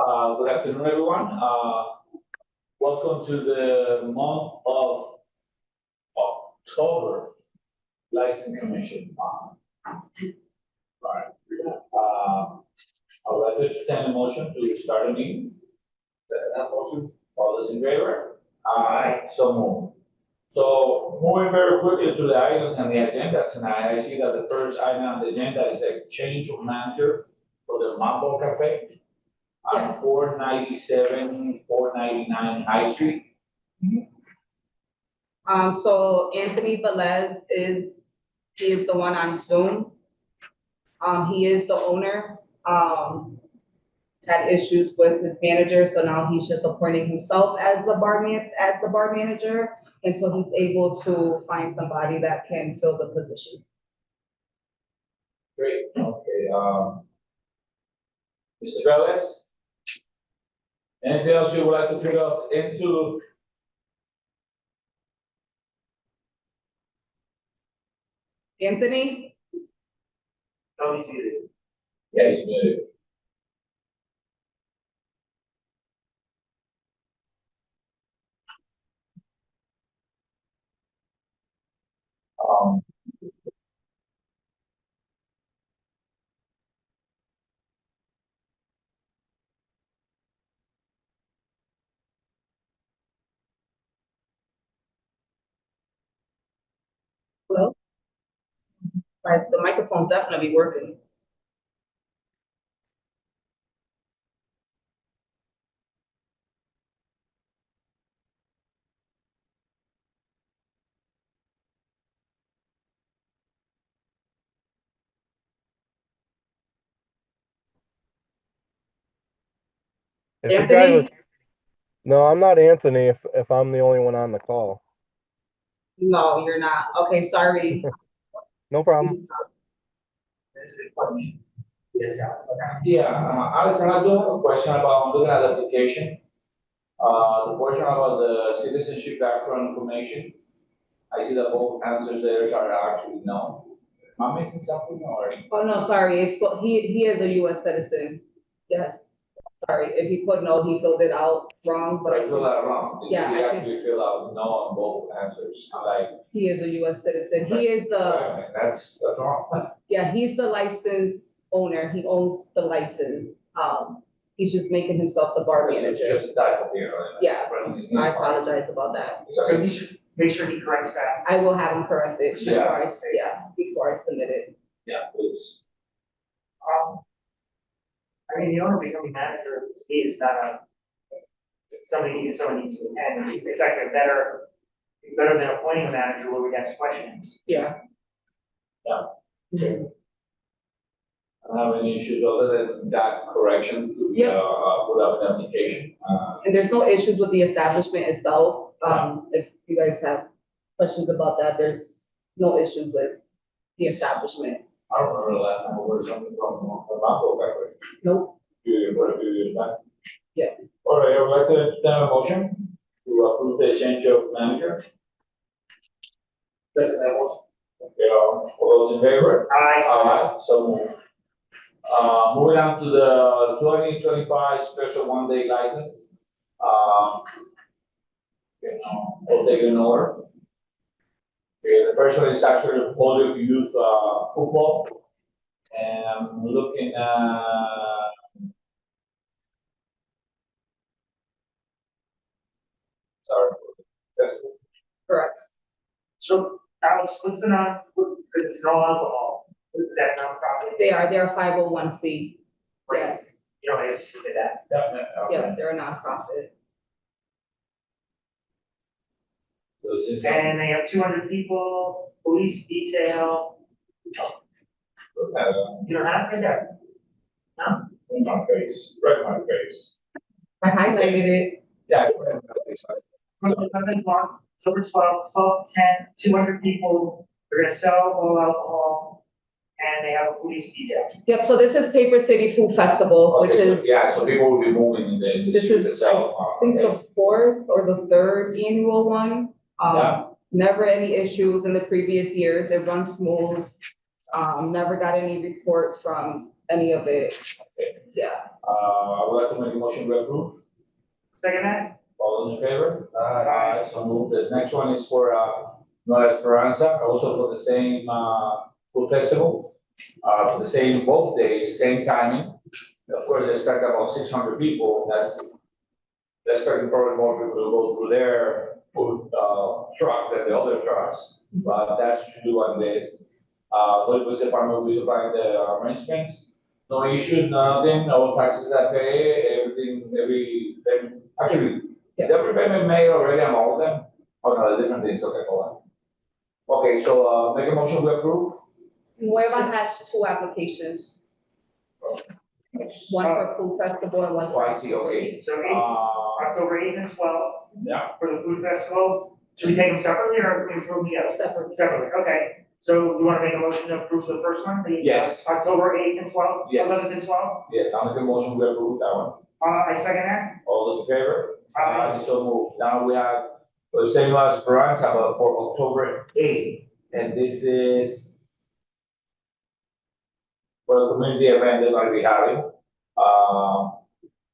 Good afternoon, everyone. Welcome to the month of October License Commission. Right. I would like to extend a motion to start a meeting. That motion. All those in favor? Aye. So moved. So moving very quickly to the items on the agenda tonight, I see that the first item on the agenda is a change of manager for the Mambo Cafe. Yes. 497, 499 High Street. So Anthony Velez is the one on Zoom. He is the owner. Had issues with his manager, so now he's just appointing himself as the bar manager, and so he's able to find somebody that can fill the position. Great, okay, Mr. Velez? Anything else you would like to fill us into? Anthony? No, he's muted. Yeah, he's muted. Hello? Right, the microphone's definitely working. Anthony? No, I'm not Anthony if I'm the only one on the call. No, you're not. Okay, sorry. No problem. Yeah, Alex, I do have a question about, I'm looking at the application. The portion about the citizenship background information. I see that both answers there are actually no. Am I missing something or? Oh, no, sorry, he is a US citizen. Yes, sorry, if he put no, he filled it out wrong, but I feel that wrong. Yeah, He I can- actually fill out no on both answers. I'm like, he is a US citizen. He is wait the, a minute, that's wrong. yeah, he's the license owner. He owns the license. He's just making himself the bar It's manager. just a typo here. Right? Yeah, Right. I apologize about that. So you should make sure he corrects that. I will have him correct it Yeah. before I submit it. Yeah, please. I mean, the owner becoming manager to me is not something needs to attend. It's actually better than appointing a manager where we ask questions. Yeah. Okay. I don't have any issues other than that correction to be, Yep. put up an application. And there's no issues with the establishment itself. If you guys have questions about that, there's no issues with the establishment. I don't remember the last time I heard something from Mambo back there. Nope. A few years back. Yeah. All right, I would like to entertain a motion to approve the change of manager. Second that motion. Okay, all those in favor? Aye. Aye, so moved. Moving on to the 2025 special one-day license. We'll take it in order. Okay, the first one is actually Holyoke Youth Football. And I'm looking at. Sorry. Yes. Correct. So Alex, what's because it's no alcohol, is that nonprofit? They're 501c. Yes. You know, it's that. Yeah, they're a nonprofit. So this is- And they have 200 people, police detail. You don't have it there? No? In my face, right in my face. I highlighted it. Yeah. October 12, 10, 200 people, they're gonna sell all alcohol, and they have a police detail. Yep, so this is Paper City Food Festival, which Okay, so- is, Yeah, so people will be moving in the This street is, itself. I think, the 4th or the 3rd annual one. Yeah. Never any issues in the previous years. It runs smooth. Never got any reports from any of it. Okay. Yeah. I would like to make a motion to approve. Second that? All those in favor? Aye. So moved. The next one is for, Nueva Esperanza, also for the same, food festival. For the same, both days, same timing. Of course, they expect about 600 people. They're expecting probably more people to go through their food, truck than the other trucks. But that's to do on this. Police department will be supplying the arrangements. No issues, nothing, no taxes that pay, actually, is every payment made already on all of them? Oh, no, the different things, okay, hold on. Okay, so, make a motion to approve? Nueva has 2 applications, one for food festival and one Oh, for. I see, okay. So Uh, October 8th and 12th yeah, for the food festival. Should we take them separately or approve the others? Separate. Separately, okay. So you want to make a motion to approve the first one? The, Yes. October 8th and 12th? Yes. 11th and 12th? yes, I'll make a motion to approve that one. I second that. All those in favor? Aye. So moved. Now we have, the same as Esperanza, but for October 8th, and this is for the community event they're gonna be having.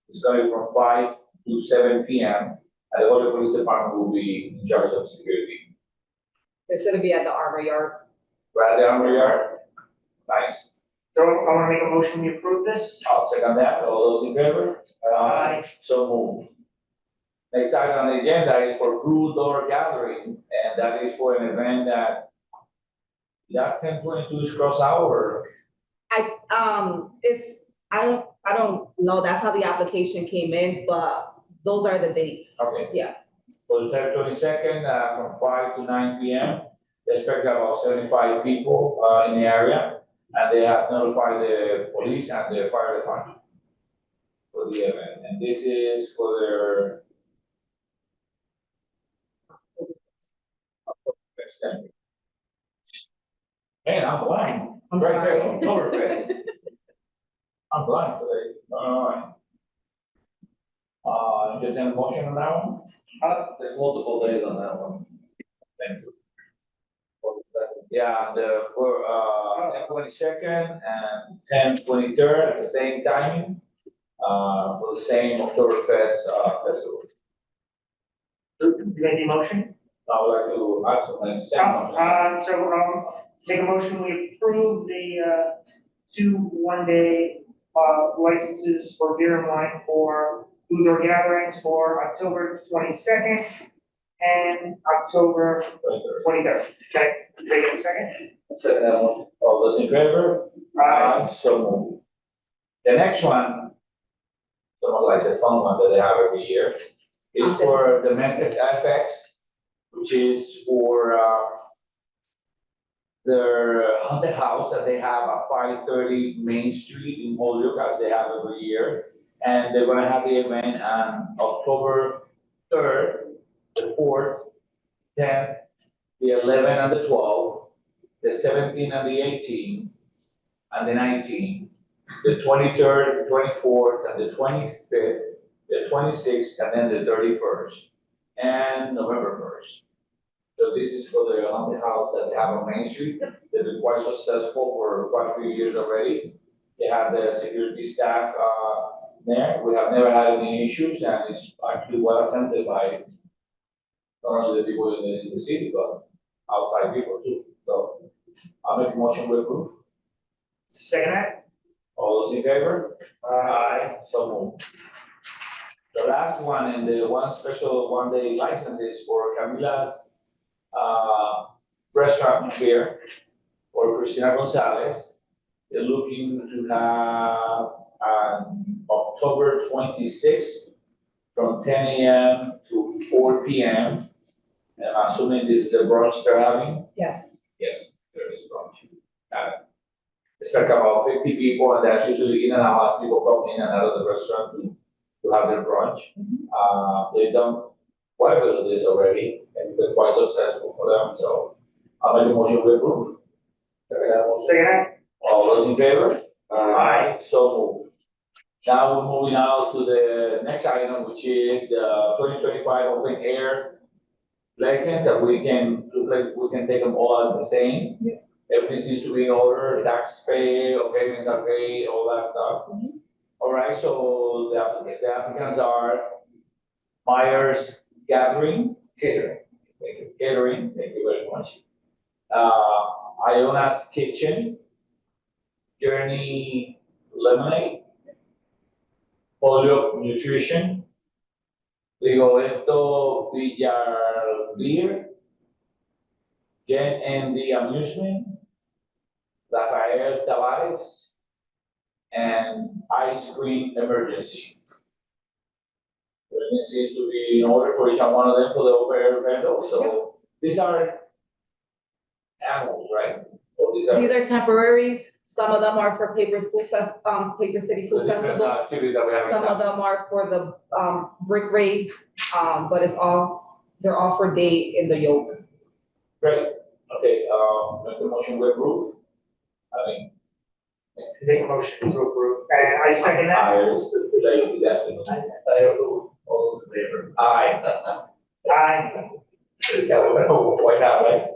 It's gonna be from 5 to 7 p.m. And the Holyoke Police Department will be in charge of security. It's gonna be at the Arbor Yard. Right down where you are? Nice. So I want to make a motion, we approve this? I'll second that. All those in favor? Aye. So moved. Next item on the agenda is for Blue Door Gathering, and that is for an event that, 1022 is cross hour. I don't know, that's how the application came in, but those are the dates. Okay. Yeah. For the 22nd, from 5 to 9 p.m., they expect about 75 people, in the area, and they have notified the police and the fire department for the event, and this is for their extended. Man, I'm blind. I'm Right there, sorry. Oktoberfest. I'm blind today. Alright. Entertain a motion on that one? There's multiple days on that one. Thank you. What was that? Yeah, for 10/22 and 10/23 at the same timing, for the same Oktoberfest, festival. You made the motion? I would like to ask something, same motion. Take a motion, we approve the, 2 one-day, licenses for beer and wine for Blue Door gatherings for October 22nd and October 23rd. Okay, take it a second. Second that one. All those in favor? So moved. The next one, somewhat like the fun one that they have every year, is for Demented FX, which is for, their haunted house that they have at 530 Main Street in Holyoke, as they have every year. And they're gonna have the event on October 3rd, the 4th, 10th, the 11th and the 12th, the 17th and the 18th, and the 19th, the 23rd, the 24th, and the 25th, the 26th, and then the 31st, and November 1st. So this is for the haunted house that they have on Main Street. They've been quite successful for quite a few years already. They have the security staff, there. We have never had any issues, and it's actually well attended by not only the people in the city, but outside people too. So I'll make a motion to approve. Second that? All those in favor? So moved. The last one and the one special one-day license is for Camila's, restaurant here for Cristina Gonzalez. They're looking to have, October 26th from 10 a.m. to 4 p.m. And I'm assuming this is a brunch they're having? Yes. Yes, there is brunch. Expect about 50 people, and that's usually in and out as people come in and out of the restaurant to have their brunch. They've done quite a bit of this already, and it's been quite successful for them, so I'll make a motion to approve. Second that one. Second that? All those in favor? So moved. Now we're moving on to the next item, which is the 2025 open air license, that we can take them all at the same. Everything seems to be in order, tax pay, payments are paid, all that stuff. All right, so the applicants are Myers Gathering, Catering. Catering, thank you very much. Iona's Kitchen, Journey Lemonade, Holyoke Nutrition, Rigoberto Villalvir, JND Amusement, Rafael Tavarez, and Ice Cream Emergency. Everything seems to be in order for each one of them for the open vendor, so these are animals, right? Or these These are temporaries. Some of them are for Paper City the Food different Festival. activities that we have in Some of town. them are for the, brick race, but they're all for day in the yoke. Great, okay, make the motion to approve. I mean, Make a motion to approve. And I second that. hires, like, that. I approve. All those in favor? Aye. Aye. Yeah, why not, right?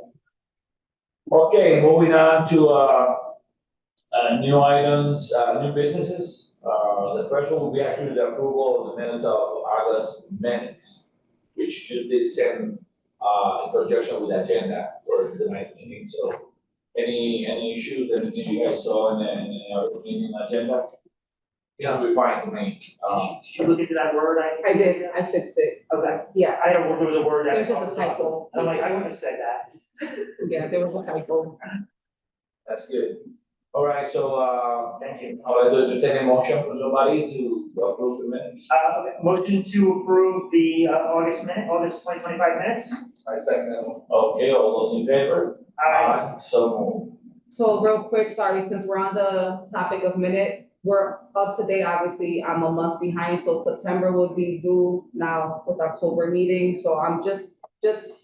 Okay, moving on to, new items, new businesses. The first one will be actually the approval of the minutes of August minutes, which should be sent, in conjunction with the agenda for tonight's meeting, so any issues, anything you guys saw in our meeting agenda? It'll be fine to me. Did you look into that word? I did, I fixed it. Okay. Yeah, I don't, there was a word that. There's just a typo. I'm like, I wouldn't have said that. yeah, there was a typo. That's good. All right, so, Thank you. I'll entertain a motion from somebody to approve the minutes. Motion to approve the August 2025 minutes. I second that one. Okay, all those in favor? So So real quick, sorry, since we're on the topic of minutes, we're up to date, obviously, I'm a month behind, so September would be due now with October meeting, so I'm just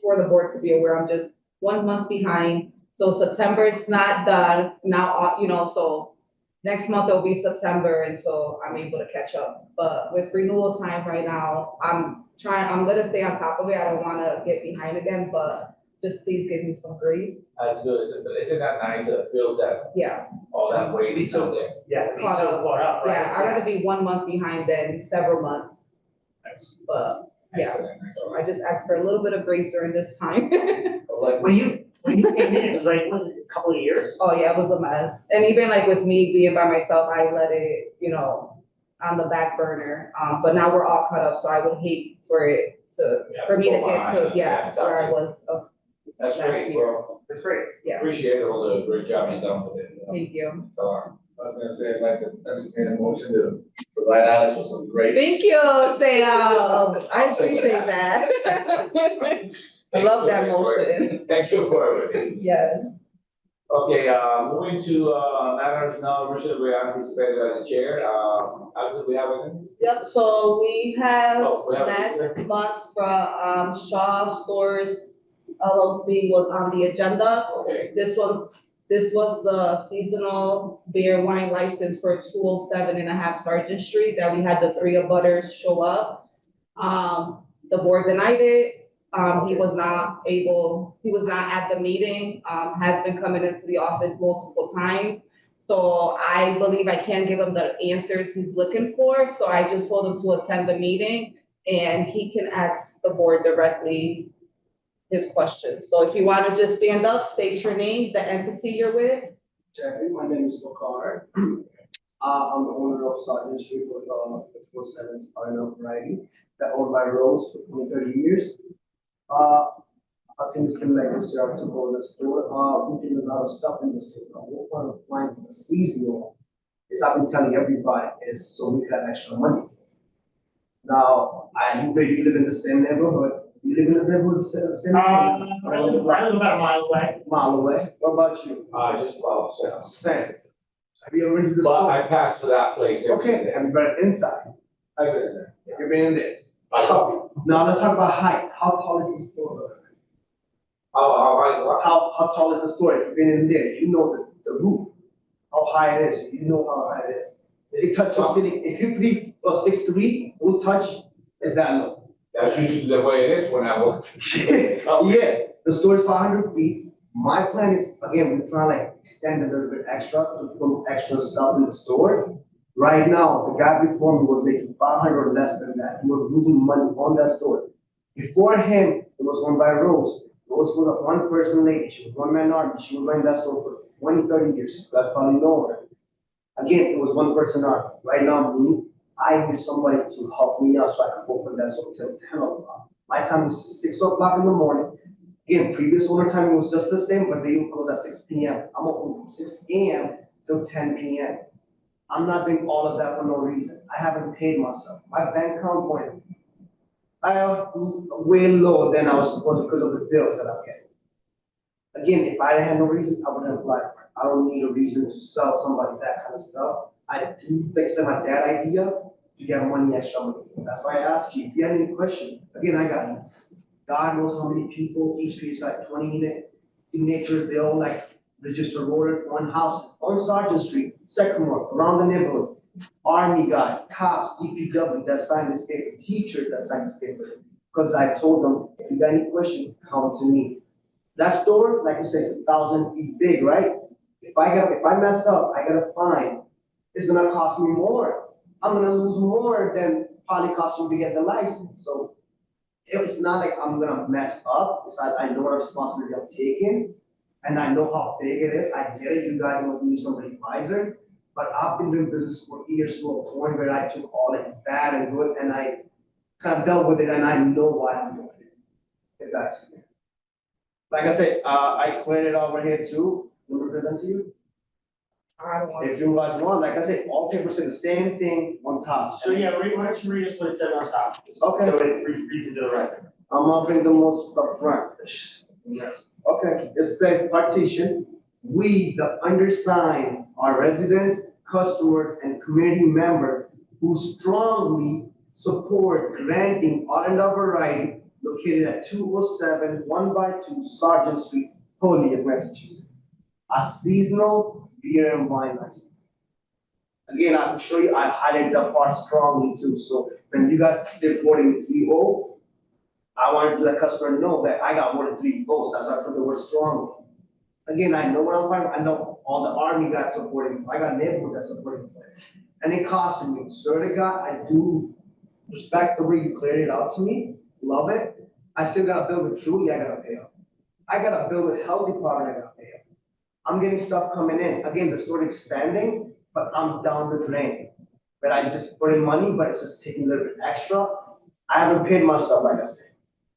for the board to be aware, I'm just 1 month behind. So September is not done now, so next month it'll be September, and so I'm able to catch up. But with renewal time right now, I'm gonna stay on top of it, I don't wanna get behind again, but just please give me some grace. That's good, isn't that nice, feel that Yeah, all that weight is out there? Yeah, we Caught still up. caught up, right? yeah, I'd rather be 1 month behind than several months. But, yeah. Excellent. I just ask for a little bit of grace during this time. Like, When you came in, it was like, was it a couple of years? Oh, yeah, it was a mess. And even like with me being by myself, I let it, on the back burner. But now we're all caught up, so I would hate for it Yeah, for me to go get behind, to, where I was. That's last great, year. well, That's great. Yeah. appreciate all the great job you've done with it. Thank you. So, I was gonna say, I'd like to entertain a motion to provide Alex with some grace. Thank you, Sam. I appreciate that. I love that motion. Thank you for everything. Yes. Okay, moving to, matters now recently anticipated by the chair, after we have anything? Yep, so we have Oh, we have it next here. month from Shaw Stores LLC was on the agenda. Okay, This was the seasonal beer wine license for 207.5 Sergeant Street that we had the 3 abutters show up. The board denied it. He was not at the meeting, has been coming into the office multiple times. So I believe I can't give him the answers he's looking for, so I just told him to attend the meeting and he can ask the board directly his questions. So if you want to just stand up, state your name, the entity you're with. Jeffrey, my name is Bakar. I'm the owner of Sergeant Street with the 47 Iona variety that owned by Rose for 30 years. I think it's been like this year to go to the store. We did a lot of stuff in the store. What part of applying for the seasonal is I've been telling everybody is so we have extra money. Now, you live in the same neighborhood. You live in the neighborhood, the same I neighborhood? live about a mile away. Mile away. What about you? just about, so. Same. Have you ever been to the But store? I passed for that place. every Okay, day. have you been inside? I've been in there. You've been in this. Now let's talk about height. How tall is the store? What? How tall is the store? If you've been in there, you know the roof, how high it is. You know how high it is. It touch your ceiling. If you 6'3", will touch is that low. That's usually the way it is when I walk. Yeah, the store is 500 feet. My plan is, again, we're trying to like extend a little bit extra to put extra stuff in the store. Right now, the guy before me was making 500 or less than that. He was losing money on that store. Before him, it was owned by Rose. Rose was a one-person lady. She was one man army. She was running that store for 20, 30 years. You guys probably know her. Again, it was one person army. Right now, me, I need somebody to help me out so I can open that store till 10 o'clock. My time is 6 o'clock in the morning. Again, previous owner time was just the same, but they close at 6 p.m. I'm open from 6 a.m. till 10 p.m. I'm not doing all of that for no reason. I haven't paid myself. My bank account went way low than I was supposed to because of the bills that I'm getting. Again, if I had no reason, I wouldn't apply for it. I don't need a reason to sell somebody that kind of stuff. I do think it's my dad idea to get money, extra money. That's why I asked you, if you have any questions, again, I got this. God knows how many people, each piece got 20 signatures, they all like registered voters, one house on Sergeant Street, Sycamore, around the neighborhood. Army guy, cops, DPW that signed this paper, teachers that signed this paper. Because I told them, if you got any question, come to me. That store, like you say, is 1,000 feet big, right? If I mess up, I gotta fine. It's gonna cost me more. I'm gonna lose more than probably cost me to get the license. So it's not like I'm gonna mess up. Besides, I know what responsibility I'm taking, and I know how big it is. I get it. You guys know me, somebody advisor, but I've been doing business for years to a point where I took all it bad and good, and I kind of dealt with it, and I know why I'm doing it. If that's clear. Like I said, I cleared it over here too. Let me present to you. I don't want If you guys want, like I said, all papers say the same thing on top. So yeah, why don't you read us what it said on top? Okay. So it reads into the record. I'm gonna bring the most up front. Yes. Okay, it says partition. We, the undersigned, are residents, customers, and community members who strongly support granting Iona variety located at 207 1x2 Sergeant Street, Holyoke, Massachusetts, a seasonal beer and wine license. Again, I can show you, I highlighted that part strongly too. So when you guys did voting 3-0, I wanted to let customer know that I got more than 3 votes. That's why I put the word strongly. Again, I know what I'm fighting. I know all the army got supporting me. I got neighborhood that supporting me. And it costed me. Sir to God, I do respect the way you cleared it out to me. Love it. I still gotta build it truly. I gotta pay up. I gotta build a health department. I gotta pay up. I'm getting stuff coming in. Again, the store expanding, but I'm down the drain. But I just put in money, but it's just taking a little bit extra. I haven't paid myself, like I said.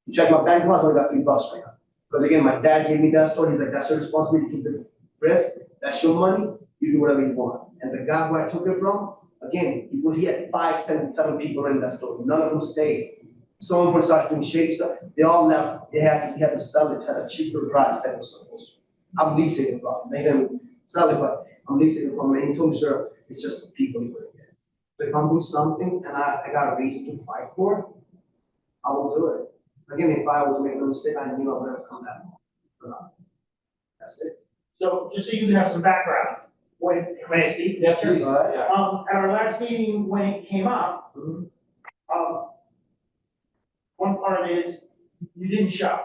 You check my bank account, I only got $3 right now. Because again, my dad gave me that store. He's like, that's your responsibility to the risk. That's your money. You do whatever you want. And the guy where I took it from, again, he had 5, 10, 7 people in that store. None of them stayed. Someone started doing shady stuff. They all left. He had to sell it at a cheaper price than it was supposed to. I'm leasing it from. They didn't sell it, but I'm leasing it from him. He told me, sure, it's just the people you put in there. So if I'm doing something and I got a reason to fight for it, I will do it. Again, if I was making a mistake, I knew I would have come back. That's it. So just so you can have some background, when I speak? Yeah, please. At our last meeting, when it came up, one part is you didn't show.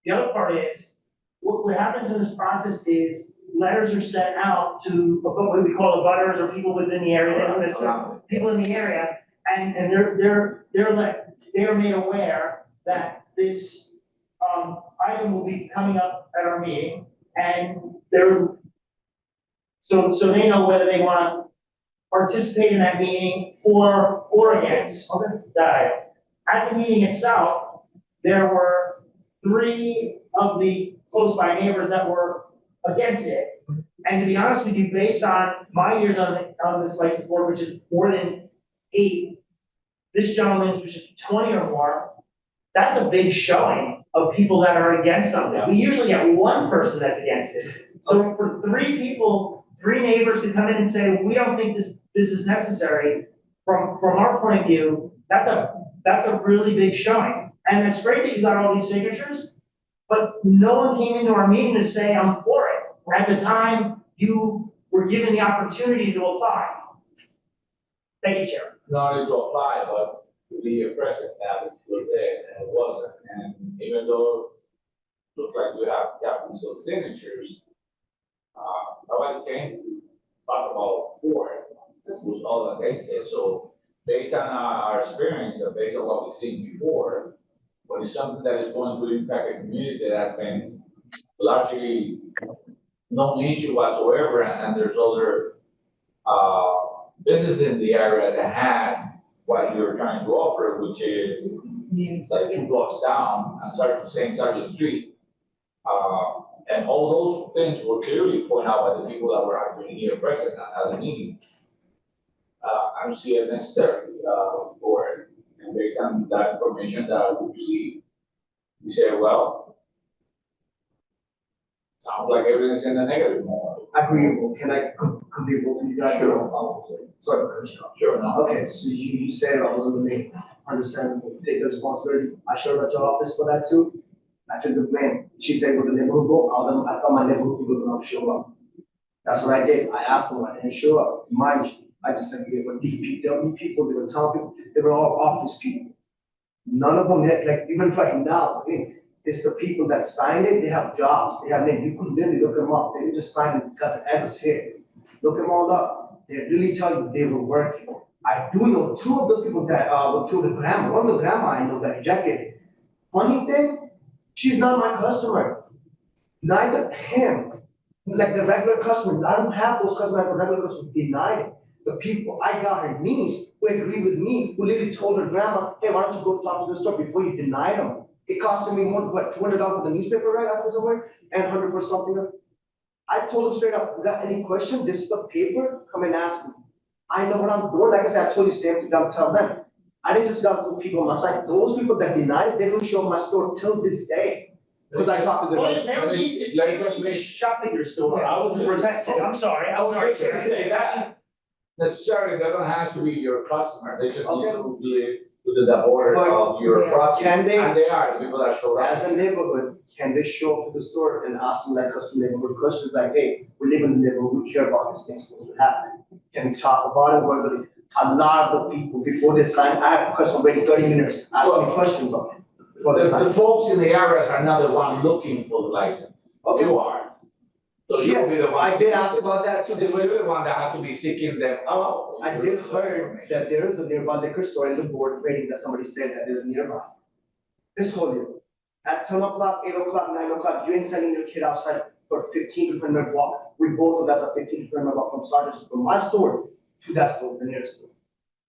The other part is, what happens in this process is letters are sent out to what we call the butters or people within the area, they don't necessarily, people in the area, and they're made aware that this item will be coming up at our meeting, and so they know whether they want to participate in that meeting for or against that item. At the meeting itself, there were 3 of the close by neighbors that were against it. And to be honest with you, based on my years on this license board, which is more than 8, this gentleman's, which is 20 or more, that's a big showing of people that are against something. We usually get 1 person that's against it. So for 3 people, 3 neighbors to come in and say, we don't think this is necessary, from our point of view, that's a really big showing. And it's great that you got all these signatures, but no one came into our meeting to say, I'm for it. At the time, you were given the opportunity to apply. Thank you, Chair. Not only to apply, but to be present at the day, and it wasn't. And even though it looks like we have gotten some signatures, nobody came to talk about who's all against it. So based on our experience and based on what we've seen before, when it's something that is going to impact a community that has been largely no issue whatsoever, and there's other business in the area that has what you're trying to offer, which is like 2 blocks down on same Sergeant Street. And all those things were clearly pointed out by the people that were actually here present at the meeting. I don't see it necessary for it. And based on that information that we received, we say, well, sounds like everything's in the negative mode. Agreeable, can I complete both of you guys? Sure. Sorry for cutting you off. Sure, no. Okay, so you said I was on the main, understandable, take the responsibility. I showed up to office for that too. I took the blame. She said, "Will the neighborhood go?" I thought my neighborhood people would not show up. That's what I did. I asked them, I didn't show up. Mind you, I just said, they were DPW people, they were town people, they were all office people. None of them, like, even right now, I mean, it's the people that signed it, they have jobs, they have names. You could literally look them up. They didn't just sign it, got the address here. Look them all up. They really tell you they were working. I do know 2 of those people that, were 2 of the grandma, one of the grandma I know that rejected it. Funny thing, she's not my customer. Neither him, like the regular customer, I don't have those customers, the regular customers denied it. The people, I got her niece who agreed with me, who literally told her grandma, hey, why don't you go talk to the store before you deny them? It costed me more, what, $200 for the newspaper right after somewhere, and 100 for something else. I told them straight up, you got any question? This is the paper, come and ask me. I know what I'm doing, like I said, I told you same thing, I'm telling them. I didn't just got the people on my side, those people that denied it, they don't show up my store till this day. Because I talked to them. Well, they don't need to, they don't need to shop at your store. I was Protect it. I'm sorry, I was just gonna say that. Necessarily, they don't have to be your customer, they just need to be within the borders But- of your process. Can they- And they are, the people that show up. As a neighborhood, can they show up to the store and ask them like custom neighborhood questions like, hey, we live in the neighborhood, we care about this thing supposed to happen? Can we talk about it? Whether a lot of the people before they sign, I have questions waiting 30 minutes, asking me questions on it. Before they The sign. folks in the areas are not the one looking for the license. Okay. You are. So you'll be the one. I did ask about that too. You're the one that have to be seeking them out. I did heard that there is a nearby liquor store in the board rating that somebody said that is nearby. This Holyoke, at 10 o'clock, 8 o'clock, 9 o'clock, you ain't sending your kid outside for 15 to 20 minute walk. We both know that's a 15 to 20 minute walk from Sergeant's, from my store to that store, the nearest store.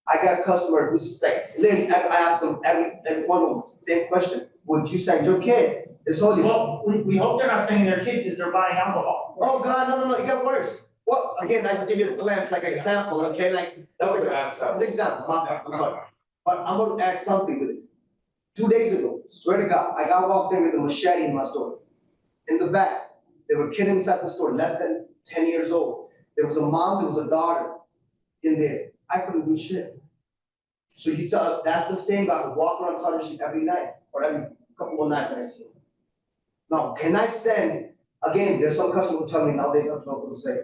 I got a customer who's like, literally, I asked them every one of them, same question, would you send your kid? It's Holyoke. Well, we hope they're not sending their kid because they're buying alcohol. Oh, God, no, it got worse. Well, again, I just give you a glimpse, like example, okay, like, That's that's a a, bad stuff. that's an example, my bad, I'm sorry. But I'm gonna add something with it. 2 days ago, swear to God, I got walked in with a machete in my store. In the back, there were kids inside the store, less than 10 years old. There was a mom, there was a daughter in there. I couldn't do shit. So you tell, that's the same guy who walk around Sergeant Street every night, or every couple of nights when I see him. Now, can I send, again, there's some customers who tell me now they don't know what to say.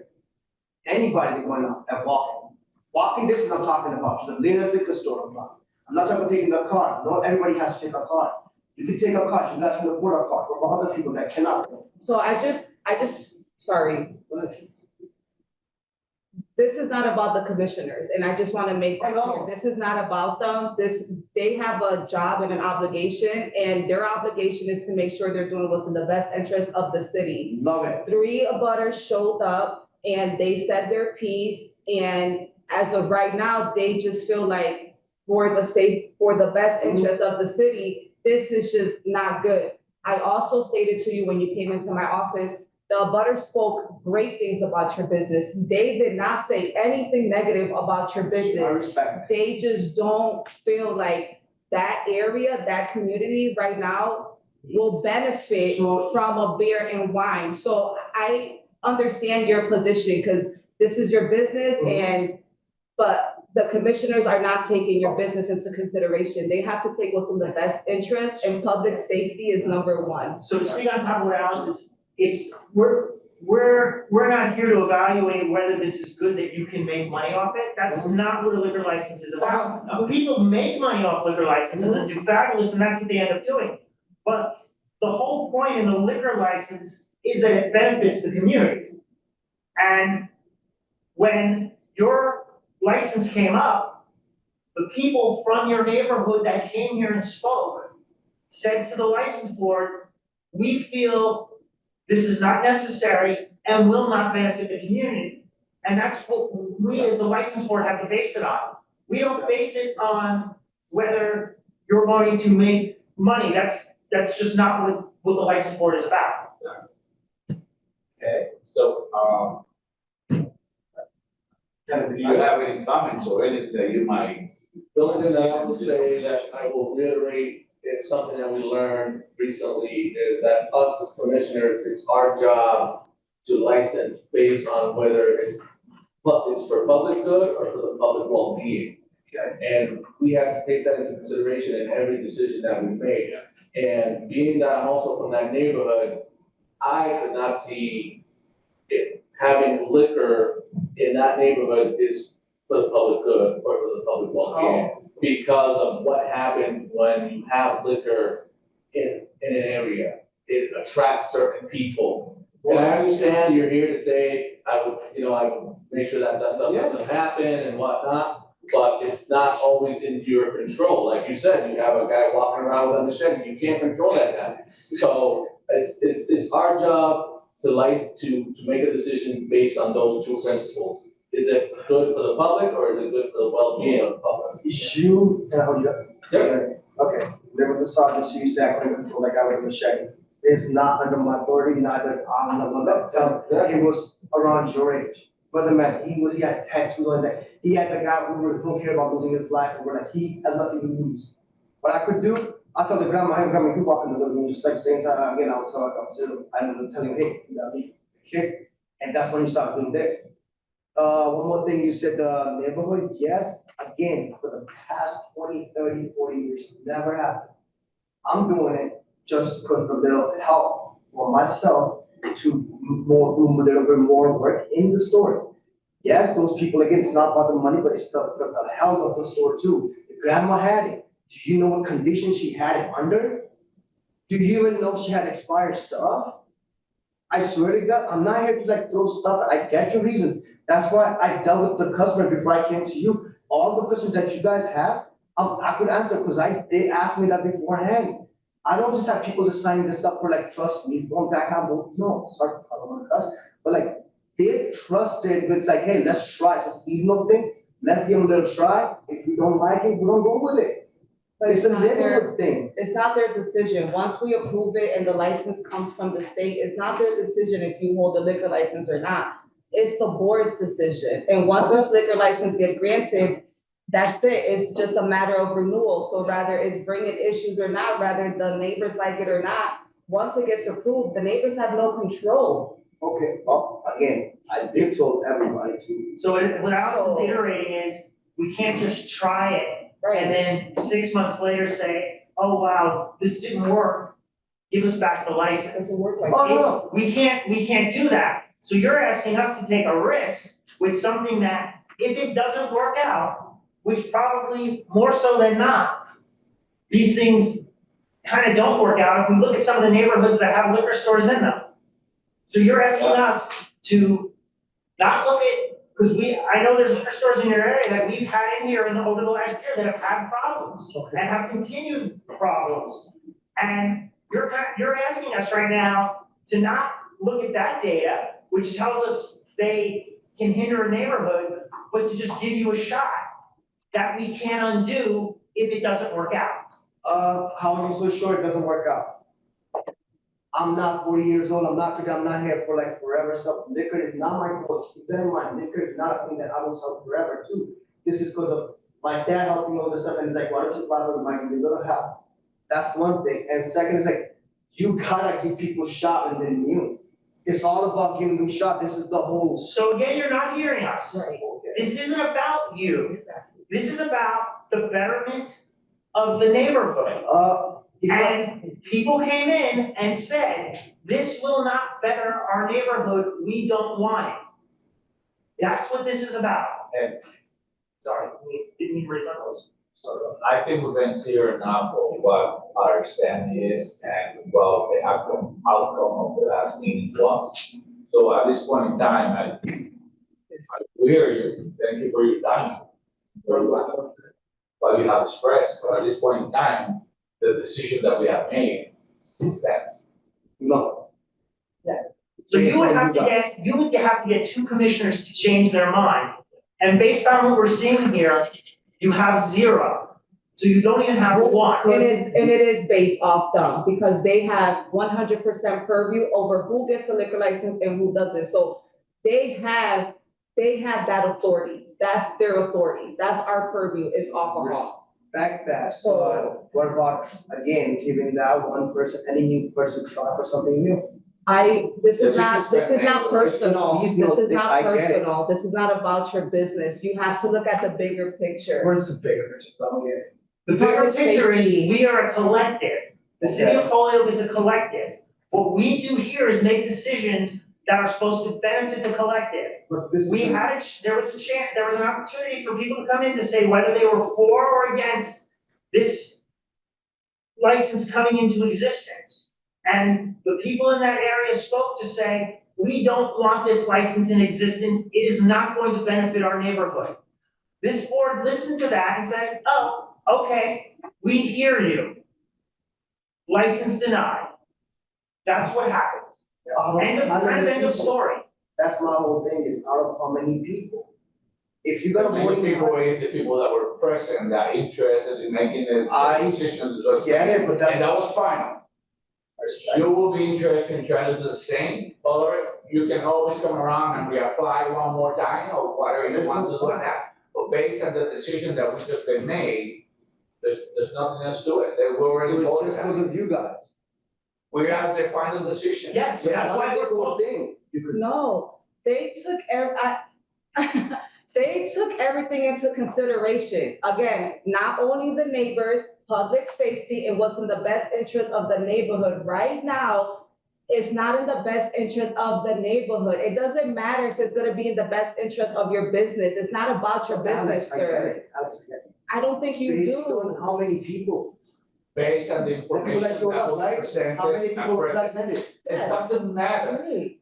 Anybody that going out and walking. Walking distance I'm talking about, to the Lena's liquor store I'm talking. I'm not talking about taking a car. Not everybody has to take a car. You can take a car, you guys can afford a car, but for other people that cannot. So I just, sorry. This is not about the commissioners, and I just want to make that I know. clear. This is not about them. They have a job and an obligation, and their obligation is to make sure they're doing what's in the best interest of the city. Love it. 3 abutters showed up and they said their piece, and as of right now, they just feel like for the best interest of the city, this is just not good. I also stated to you when you came into my office, the abutters spoke great things about your business. They did not say anything negative about your I business. respect They just don't feel like that area, that community right now will benefit So- from a beer and wine. So I understand your position because this is your business but the commissioners are not taking your business into consideration. They have to take what's in the best interest, and public safety is number 1. So to speak on top of what Alex is, we're not here to evaluate whether this is good that you can make money off it. That's not what a liquor license is about. People make money off liquor licenses and do fabulous, and that's what they end up doing. But the whole point in the liquor license is that it benefits the community. And when you're license came up, the people from your neighborhood that came here and spoke said to the license board, we feel this is not necessary and will not benefit the community. And that's what we as the license board have to base it on. We don't base it on whether you're going to make money. That's just not what the license board is about. Okay, so, do you have any comments or anything that you might? The only thing that I would say that I will reiterate is something that we learned recently is that us as commissioners, it's our job to license based on whether it's for public good or for the public well-being. And we have to take that into consideration in every decision that we make. And being that I'm also from that neighborhood, I could not see if having liquor in that neighborhood is for the public good or for the public well-being. Because of what happened when you have liquor in an area. It attracts certain people. And I understand you're here to say, I would make sure that stuff doesn't happen and whatnot, but it's not always in your control. Like you said, you have a guy walking around with a machete, you can't control that guy. So it's our job to make a decision based on those two principles. Is it good for the public or is it good for the well-being of the public? Okay, live with the sergeant, so you say I couldn't control that guy with a machete. It's not under my authority, neither I'm the one that tell him. He was around your age. Brother man, he had tattoos on that. He had the guy who don't care about losing his life, or like he has nothing to lose. What I could do, I tell the grandma, hey grandma, you walk in the living room, just like saying, again, I was telling him, hey, you gotta leave the kids, and that's when you start doing this. One more thing, you said the neighborhood, yes, again, for the past 20, 30, 40 years, never happened. I'm doing it just because of a little help for myself to do a little bit more work in the store. Yes, those people, again, it's not about the money, but it's the health of the store too. The grandma had it. Do you know what condition she had it under? Do you even know she had expired stuff? I swear to God, I'm not here to like throw stuff. I get your reason. That's why I dealt with the customer before I came to you. All the questions that you guys have, I could answer because they asked me that beforehand. I don't just have people just signing this up for like, trust me, don't back out. No, sorry for calling on cuss, but like they trusted with like, hey, let's try. It's a seasonal thing. Let's give them a little try. If we don't like it, we don't go with it. But It's a not their, neighborhood thing. it's not their decision. Once we approve it and the license comes from the state, it's not their decision if you hold the liquor license or not. It's the board's decision. And once this liquor license gets granted, that's it. It's just a matter of renewal. So rather it's bringing issues or not, rather the neighbors like it or not, once it gets approved, the neighbors have no control. Okay, well, again, I did told everybody to. So what Alex is iterating is, we can't just try it and then 6 months later say, oh, wow, this didn't work. Give us back the It license. doesn't work like Oh, that. no. We can't do that. So you're asking us to take a risk with something that, if it doesn't work out, which probably more so than not, these things kind of don't work out if we look at some of the neighborhoods that have liquor stores in them. So you're asking us to not look at, because I know there's liquor stores in your area that we've had in here over the last year that have had problems and have continued problems. And you're asking us right now to not look at that data, which tells us they can hinder a neighborhood, but to just give you a shot that we can undo if it doesn't work out. How are you so sure it doesn't work out? I'm not 40 years old, I'm not here for like forever stuff. Liquor is not my fault. Keep that in mind. Liquor is not a thing that I will sell forever too. This is because of my dad helping all this stuff and he's like, why don't you bother with my little help? That's one thing. And second is like, you gotta give people shot and then immune. It's all about giving them shot. This is the whole. So again, you're not hearing us. Right. This isn't about you. Exactly. This is about the betterment of the neighborhood. And people came in and said, this will not better our neighborhood, we don't want it. That's what this is about. And Sorry, didn't mean to raise my voice. I think we've been clear enough of what our stand is and what the outcome of the last meeting was. So at this point in time, I We hear you. Thank you for your time. Very well. What you have expressed, but at this point in time, the decision that we have made is that. No. So you would have to get two commissioners to change their mind. And based on what we're seeing here, you have 0. So you don't even have 1. And it is based off them, because they have 100% purview over who gets the liquor license and who doesn't. So they have that authority. That's their authority. That's our purview, is alcohol. Respect that, but what about, again, giving that one person, any new person try for something new? This is not It's just personal. It's This just is not I get it. personal. This is not about your business. You have to look at the bigger picture. Where's the bigger picture? Tell me it. The bigger Public picture is, safety. we are a collective. The city of Holyoke is a collective. What we do here is make decisions that are supposed to benefit the collective. But this We is, had there was an opportunity for people to come in to say whether they were for or against this license coming into existence. And the people in that area spoke to say, we don't want this license in existence. It is not going to benefit our neighborhood. This board listened to that and said, oh, okay, we hear you. License denied. That's what happened. End of story. that's my whole thing, is out of how many people? If you got a Many voting. people is the people that were present, that are interested in making the decision. Get it, but that's. And that was fine. You will be interested in trying to do the same, or you can always come around and reapply one more time, or whatever you want to do with that. But based on the decision that we just been made, there's nothing else to it. They were already It was voted just because on. of you guys. We have the final decision. Yes, that's Not why like we're the whole voting. thing. You could. No, they took they took everything into consideration. Again, not only the neighbors, public safety, and what's in the best interest of the neighborhood. Right now, it's not in the best interest of the neighborhood. It doesn't matter if it's gonna be in the best interest of your business. It's not about your business, Alex, I get sir. it. Alex, I get it. I don't think you Based on do. how many people? Based on the The people information that that showed up, was right? presented. How many and people were presented. presented? It doesn't matter. Right.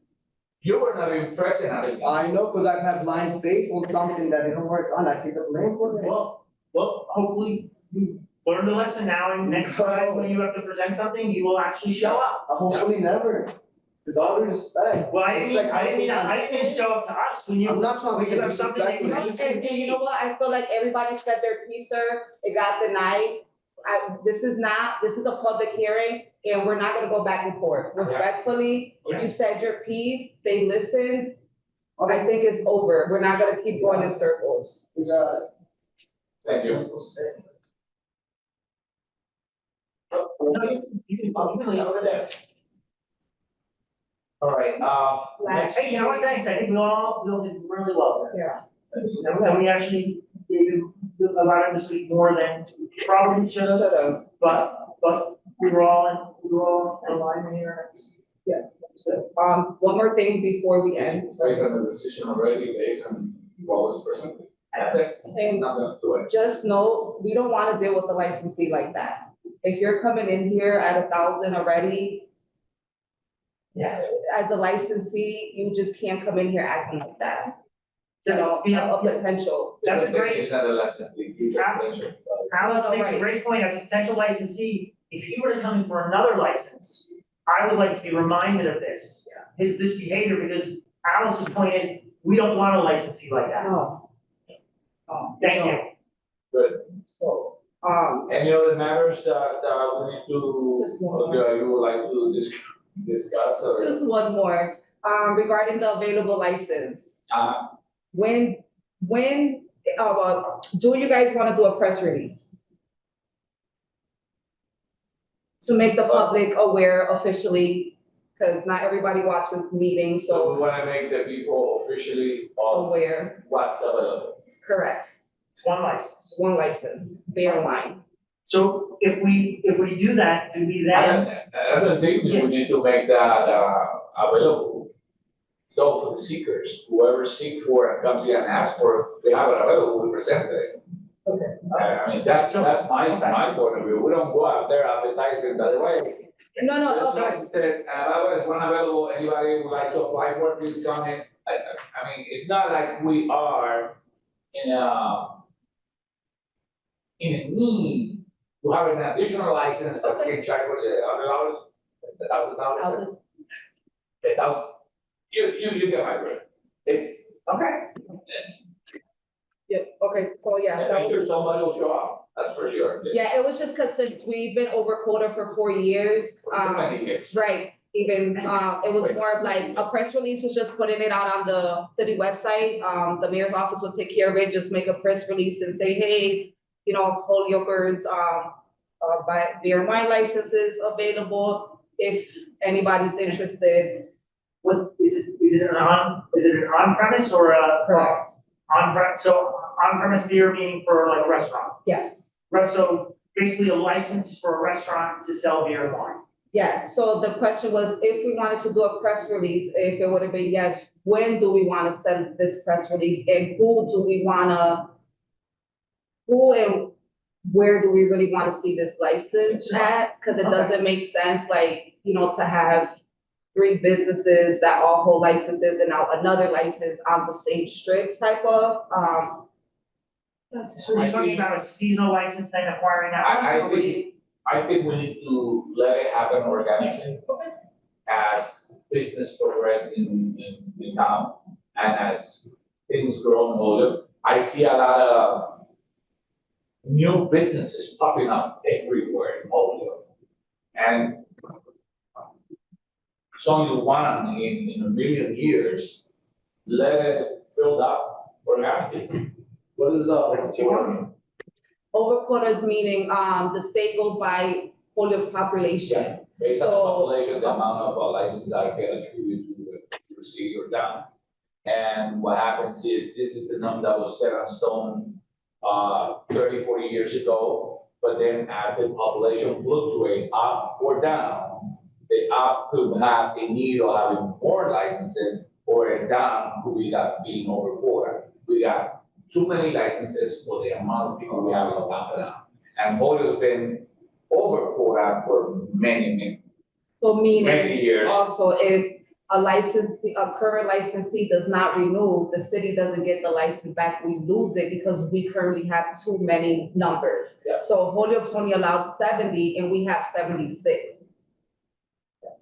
You were not even present at it. I know, because I've had blind faith on something that didn't work on, I take the blame for it. Well, hopefully you learned a lesson now, and next time when you have to present something, you will actually show up. Hopefully never, with all due respect. Well, I It's didn't like mean something to show up to us when you. I'm not trying to when be you have something that you disrespectful. need to And you know what? I feel like everybody said their piece, sir. It got denied. This is a public hearing, and we're not gonna go back and forth. Respectfully, you said your piece, they listened. I think it's over. We're not gonna keep going in circles. Thank you. You can leave over there. All right, next. Hey, you know what, thanks, I think we all did really well there. Yeah. And we actually gave you a lot of this week more than probably should have, but we were all in line here. Yeah. One more thing before we end. Based on the decision already, based on what was presented. That's it. And Not gonna do it. just know, we don't wanna deal with the licensee like that. If you're coming in here at 1,000 already, Yeah. as a licensee, you just can't come in here acting like that. You know, Yeah. a potential. That's a great- It's not a licensing, it's a potential. Alex makes a great point, as a potential licensee, if he were to come in for another license, I would like to be reminded of this. This behavior, because Alex's point is, we don't want a licensee like that. No. Thank you. Good. So, Any other matters that we need to, Just one. you would like to discuss or? just one more, regarding the available license. When, do you guys wanna do a press release? To make the public aware officially, because not everybody watches meetings, So we so wanna make the people officially of aware, what's available. correct, It's one license. one license, bear in mind. So if we do that, do we then? I don't think we need to make that, available. So for the seekers, whoever seek for and comes here and asks for, they have it available, we present it. Okay. I mean, that's my point of view. We don't go out there advertising that way. No, Just okay, like I said, that was one available, anybody would like to apply for it, please come in, I mean, it's not like we are in a need to have an additional license that we can charge, what's it, $100, $1,000? Thousand. You get my drift. It's, Okay. Yep, okay, well, yeah, that I'm was. sure somebody will show up, that's for sure. Yeah, it was just because since we've been over quota for 4 years, Too many years. right, even, it was more of like, a press release was just putting it out on the city website. The mayor's office will take care of it, just make a press release and say, hey, you know, Holyokers, buy beer and wine licenses available, if anybody's interested. What, is it an on-premise or a? Correct. So on-premise beer meaning for like a restaurant? Yes. So basically a license for a restaurant to sell beer and wine. Yes, so the question was, if we wanted to do a press release, if it would have been yes, when do we want to send this press release, and who and where do we really want to see this license at? Because it doesn't make sense, like, you know, to have 3 businesses that all hold licenses and now another license on the same strip type of, So you're talking about a seasonal license then acquiring that? I think we need to let it happen organically. As business progress in town and as things grow in Holyoke. I see a lot of new businesses popping up everywhere in Holyoke. And it's only one in a million years. Let it build up organically. What is over quotas meaning, the state goes by Holyoke's population. Based on the So- population, the amount of licenses that get attributed to the city or town. And what happens is, this is the number that was set on stone, 30, 40 years ago. But then as the population fluctuate up or down, the up could have a need of having more licenses, or a down could be that being over quota. We got too many licenses for the amount of people we have in town. And Holyoke's been over quota for many So meaning, years. also, if a current licensee does not renew, the city doesn't get the license back, we lose it because we currently have too many numbers. Yeah. So Holyoke's only allows 70 and we have 76.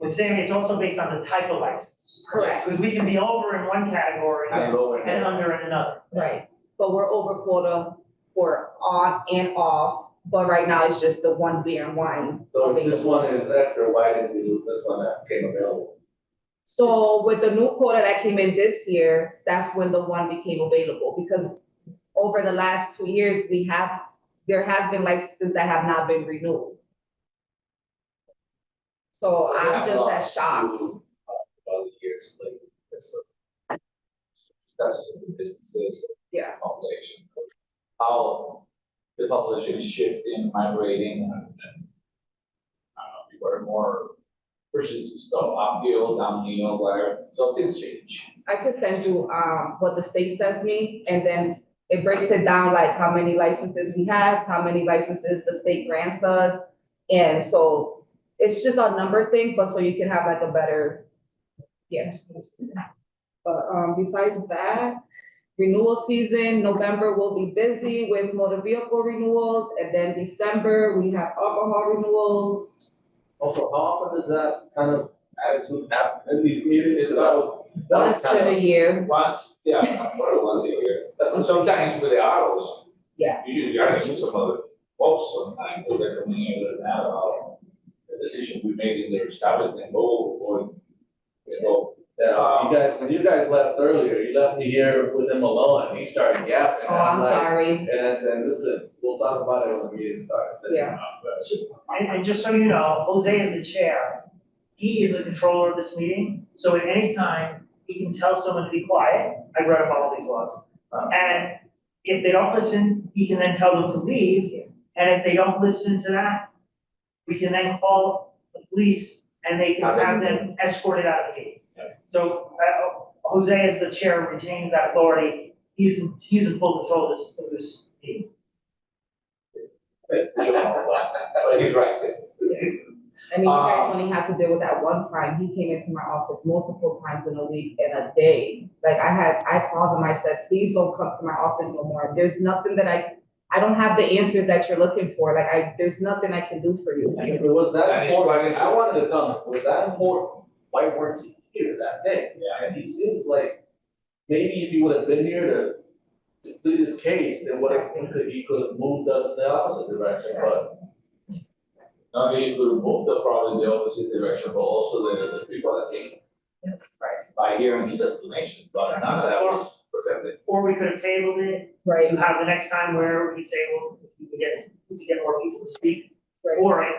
But Sammy, it's also based on the type of license. Correct. Because we can be over in one category And lower and under in another. Right, but we're over quota for on and off, but right now it's just the 1 beer and wine. So if this available. one is extra, why didn't we lose this one that became available? So with the new quota that came in this year, that's when the 1 became available, because over the last 2 years, there have been licenses that have not been renewed. So I'm just as shocked. All the years later, that's the businesses. Yeah. Population, how the population is shifting, migrating, and people are more pursuing stuff uphill, downhill, whatever, so things change. I could send you, what the state sends me, and then it breaks it down, like how many licenses we have, how many licenses the state grants us. And so it's just a number thing, but so you can have like a better, yes. But, besides that, renewal season, November will be busy with motor vehicle renewals, and then December, we have alcohol renewals. Also, how often does that kind of attitude happen in these meetings? It's about Once in a year, once, once a year. And sometimes with the autos. Yeah. Usually you're getting some other folks sometimes, who they're coming in with an about the decision we made in their establishment, or, you know. When you guys left earlier, you left me here with him alone, and he started yapping. oh, I'm sorry, And I said, listen, we'll talk about it when the meeting starts. Yeah. And just so you know, Jose is the chair. He is the controller of this meeting, so at any time, he can tell someone to be quiet. I read up all these laws. And if they don't listen, he can then tell them to leave. And if they don't listen to that, we can then call the police and they can have them escorted out of the gate. So, Jose as the chair retains that authority. He's in full control of this meeting. But he's right. I mean, you guys only have to deal with that one time. He came into my office multiple times in a week and a day. Like I called him, I said, please don't come to my office no more. There's nothing that I don't have the answers that you're looking for. Like there's nothing I can do for you. If it was that That is what important, it- I wanted to tell him, was that important? Why weren't you here that day? Yeah. And he seemed like, maybe if he would have been here to plead his case, then he could have moved us in the opposite direction, but. Not only to move the probably the opposite direction, but also the people that came by hearing his explanation, but none of that was presented. Or we could have tabled it Right, to have the next time where we say, well, we can get, to get more people to speak. right. Or if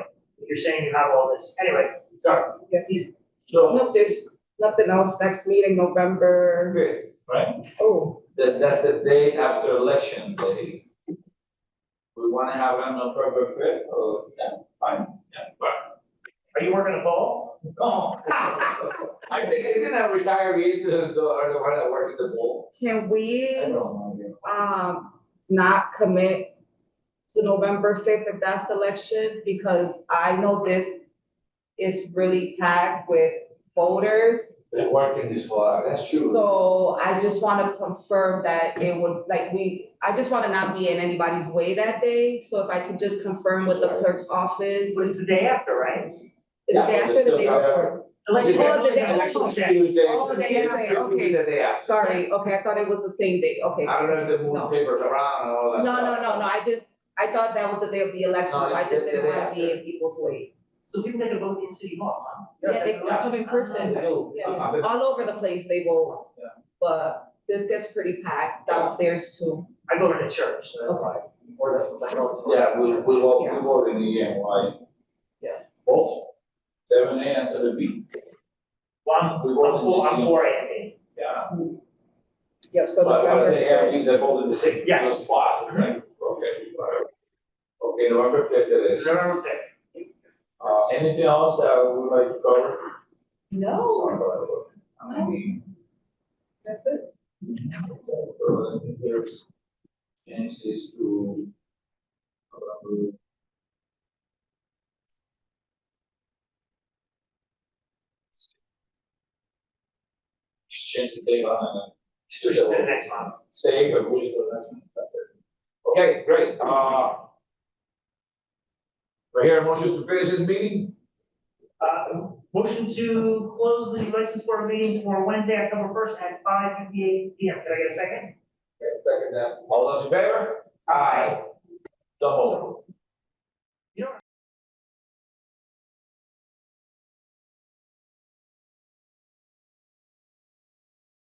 you're saying you have all this, anyway, sorry. He's- So, No, there's nothing else. Next meeting, November, fifth, right? oh, That's the day after election day. We wanna have it on November fifth, or, yeah, fine, yeah, but, Are you working a ball? no. I think, isn't that retirees are the one that works at the bowl? can we, I don't know. not commit to November fifth if that's the election? Because I know this is really packed with voters. They work in this fall, that's true. So I just want to confirm that it would, I just want to not be in anybody's way that day. So if I could just confirm with the clerk's office. Well, it's the day after, right? Is it the day after or the day before? Election day. Oh, the day- Election oh, Tuesday. oh, the day after, okay. The day after. Sorry, okay, I thought it was the same day, okay. I don't know if they move No. papers around and all that. No, stuff. I thought that was the day of the election, No, so I it's just the didn't day want to be after. in people's way. So people get to vote in City Hall, huh? Yeah, they come in person. They do. Yeah, I bet- all over the place they vote. Yeah. But this gets pretty packed downstairs too. I voted at church, so that's why. Or that's what I voted. Yeah, we vote in the end, why? Yeah. Both, 7A and 7B. I'm for A. Yeah. Yep, so But I November say, yeah, fifth. they vote in the same Yes. spot, right? Okay, whatever. Okay, November fifth it is. November fifth. Anything else that we would like to cover? No, I mean, that's it. there's chances to. Change the date on it. Push it to the next month. Save or push it to the next one. That's it. Okay, great. We're here, motion to finish this meeting. Motion to close the license board meeting for Wednesday, October 1st at 5:58 PM. Can I get a second? Second that. All those in favor? Aye. So moved.